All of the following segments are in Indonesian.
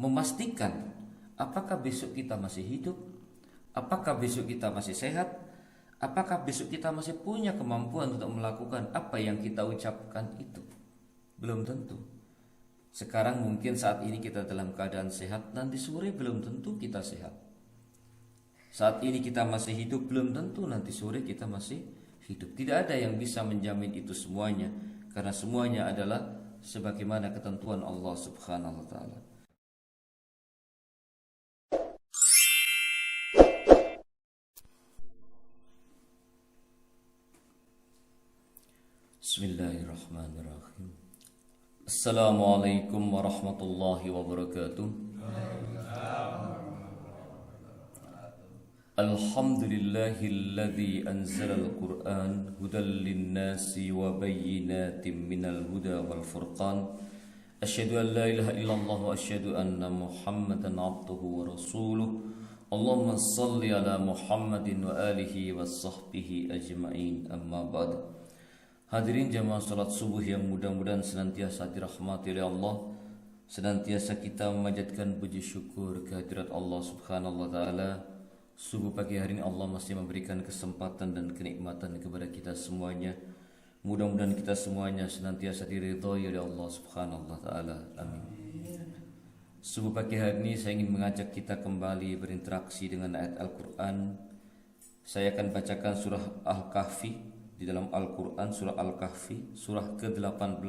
memastikan apakah besok kita masih hidup, apakah besok kita masih sehat, apakah besok kita masih punya kemampuan untuk melakukan apa yang kita ucapkan itu. Belum tentu. Sekarang mungkin saat ini kita dalam keadaan sehat, nanti sore belum tentu kita sehat. Saat ini kita masih hidup, belum tentu nanti sore kita masih hidup. Tidak ada yang bisa menjamin itu semuanya, karena semuanya adalah sebagaimana ketentuan Allah Subhanahu wa taala. Bismillahirrahmanirrahim. Assalamualaikum warahmatullahi wabarakatuh. Alhamdulillahilladzi anzalal Qur'an hudan linnasi wa bayyinatin minal huda wal furqan. Asyhadu an la ilaha illallah wa asyhadu anna Muhammadan abduhu wa rasuluh. Allahumma shalli ala Muhammadin wa alihi wa sahbihi ajma'in. Amma ba'd. Hadirin jamaah salat subuh yang mudah-mudahan senantiasa dirahmati oleh Allah, senantiasa kita memanjatkan puji syukur kehadirat Allah Subhanahu wa taala. Subuh pagi hari ini Allah masih memberikan kesempatan dan kenikmatan kepada kita semuanya. Mudah-mudahan kita semuanya senantiasa diridhai oleh Allah Subhanahu wa taala. Amin. Subuh pagi hari ini saya ingin mengajak kita kembali berinteraksi dengan ayat Al-Qur'an. Saya akan bacakan surah Al-Kahfi di dalam Al-Quran, surah Al-Kahfi, surah ke-18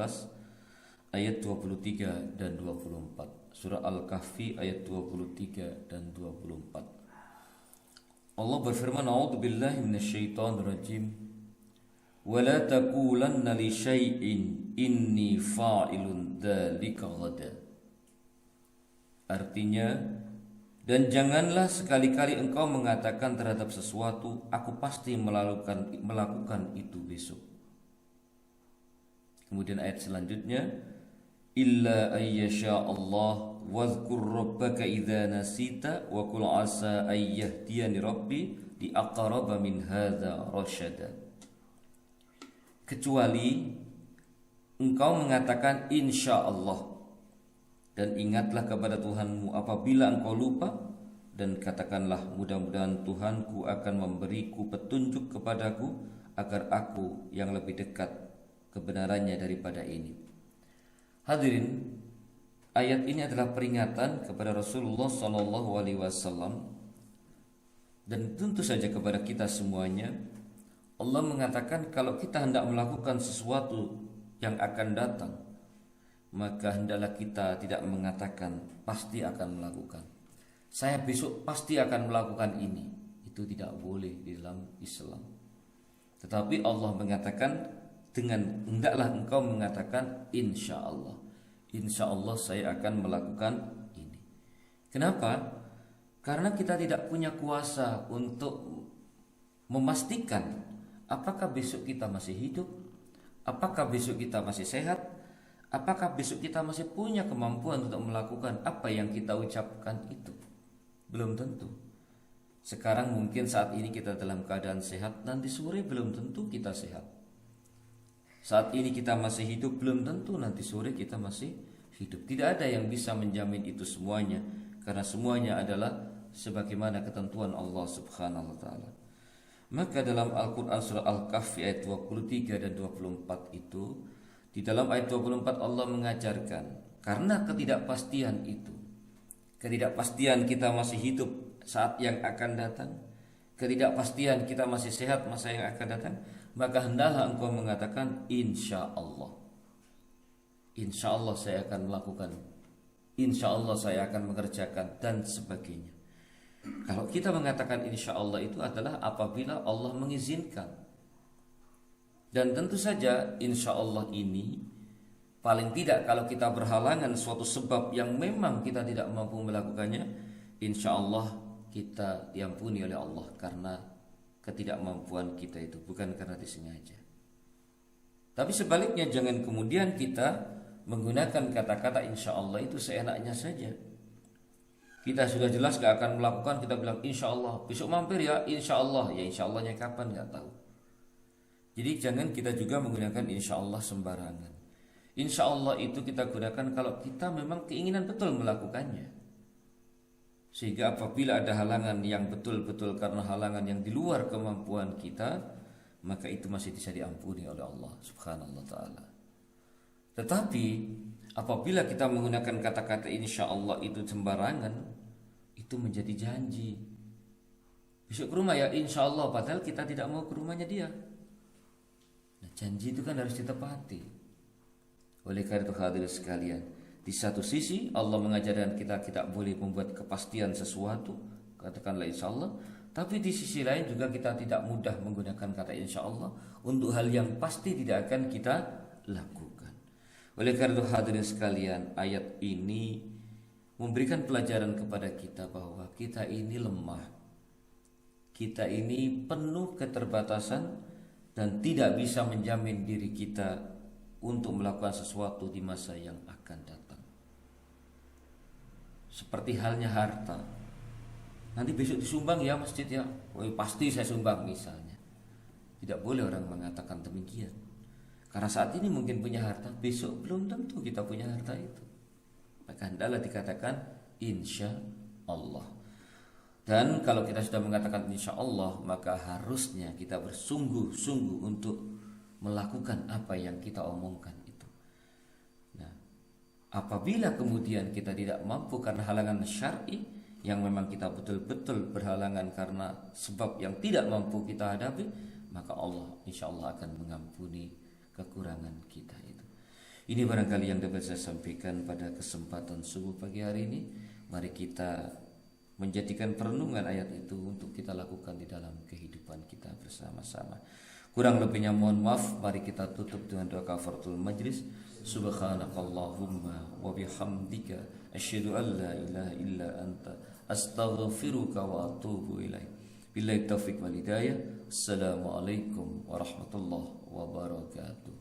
ayat 23 dan 24. Surah Al-Kahfi ayat 23 dan 24. Allah berfirman, A'udzubillahi minasyaitonirrajim. Wa la taqulanna li syai'in inni fa'ilun dzalika ghadan. Artinya, dan janganlah sekali-kali engkau mengatakan terhadap sesuatu, aku pasti melakukan itu besok. Kemudian ayat selanjutnya, illa ayyasha Allah wadhkur rabbaka idza nasita wa qul asa ayyahdiyani rabbi li aqraba min hadza rasyada. Kecuali engkau mengatakan insya Allah, dan ingatlah kepada Tuhanmu apabila engkau lupa, dan katakanlah mudah-mudahan Tuhanku akan memberiku petunjuk kepadaku agar aku yang lebih dekat kebenarannya daripada ini. Hadirin, ayat ini adalah peringatan kepada Rasulullah SAW, dan tentu saja kepada kita semuanya. Allah mengatakan kalau kita hendak melakukan sesuatu yang akan datang, maka hendaklah kita tidak mengatakan pasti akan melakukan. Saya besok pasti akan melakukan ini. Itu tidak boleh di dalam Islam. Tetapi Allah mengatakan dengan hendaklah engkau mengatakan insya Allah. Insya Allah saya akan melakukan ini. Kenapa? Karena kita tidak punya kuasa untuk memastikan apakah besok kita masih hidup, apakah besok kita masih sehat, apakah besok kita masih punya kemampuan untuk melakukan apa yang kita ucapkan itu. Belum tentu. Sekarang mungkin saat ini kita dalam keadaan sehat, nanti sore belum tentu kita sehat. Saat ini kita masih hidup, belum tentu nanti sore kita masih hidup. Tidak ada yang bisa menjamin itu semuanya, karena semuanya adalah sebagaimana ketentuan Allah Subhanahu wa taala. Maka dalam Al-Quran surah Al-Kahfi ayat 23 dan 24 itu, di dalam ayat 24 Allah mengajarkan, karena ketidakpastian itu, ketidakpastian kita masih hidup saat yang akan datang, ketidakpastian kita masih sehat masa yang akan datang, maka hendaklah engkau mengatakan insya Allah. Insya Allah saya akan melakukan, insya Allah saya akan mengerjakan, dan sebagainya. Kalau kita mengatakan insya Allah itu adalah apabila Allah mengizinkan. Dan tentu saja insya Allah ini paling tidak kalau kita berhalangan suatu sebab yang memang kita tidak mampu melakukannya, insya Allah kita diampuni oleh Allah karena ketidakmampuan kita itu, bukan karena disengaja. Tapi sebaliknya jangan kemudian kita menggunakan kata-kata insya Allah itu seenaknya saja. Kita sudah jelas gak akan melakukan, kita bilang insya Allah, besok mampir ya insya Allah. Ya insya Allahnya kapan gak tahu. Jadi jangan kita juga menggunakan insya Allah sembarangan. Insya Allah itu kita gunakan kalau kita memang keinginan betul melakukannya. Sehingga apabila ada halangan yang betul-betul karena halangan yang di luar kemampuan kita, maka itu masih bisa diampuni oleh Allah Subhanahu wa taala. Tetapi apabila kita menggunakan kata-kata insya Allah itu sembarangan, itu menjadi janji. Besok ke rumah ya insya Allah, padahal kita tidak mau ke rumahnya dia. Nah, janji itu kan harus ditepati. Oleh karena itu hadirin sekalian, di satu sisi Allah mengajarkan kita tidak boleh membuat kepastian sesuatu, katakanlah insya Allah. Tapi di sisi lain juga kita tidak mudah menggunakan kata insya Allah untuk hal yang pasti tidak akan kita lakukan. Oleh karena itu hadirin sekalian, ayat ini memberikan pelajaran kepada kita bahwa kita ini lemah. Kita ini penuh keterbatasan dan tidak bisa menjamin diri kita untuk melakukan sesuatu di masa yang akan datang. Seperti halnya harta. Nanti besok disumbang ya masjid ya, pasti saya sumbang misalnya. Tidak boleh orang mengatakan demikian. Karena saat ini mungkin punya harta, besok belum tentu kita punya harta itu. Maka hendaklah dikatakan insya Allah. Dan kalau kita sudah mengatakan insya Allah, maka harusnya kita bersungguh-sungguh untuk melakukan apa yang kita omongkan itu. Nah, apabila kemudian kita tidak mampu karena halangan syar'i yang memang kita betul-betul berhalangan karena sebab yang tidak mampu kita hadapi, maka Allah insya Allah akan mengampuni kekurangan kita itu. Ini barangkali yang dapat saya sampaikan pada kesempatan subuh pagi hari ini. Mari kita menjadikan perenungan ayat itu untuk kita lakukan di dalam kehidupan kita bersama-sama. Kurang lebihnya mohon maaf. Mari kita tutup dengan doa kafaratul majlis. Subhanakallahumma wa bihamdika asyhadu an la ilaha illa anta astaghfiruka wa atubu ilaik. Billahi taufiq wal hidayah. Assalamualaikum warahmatullahi wabarakatuh.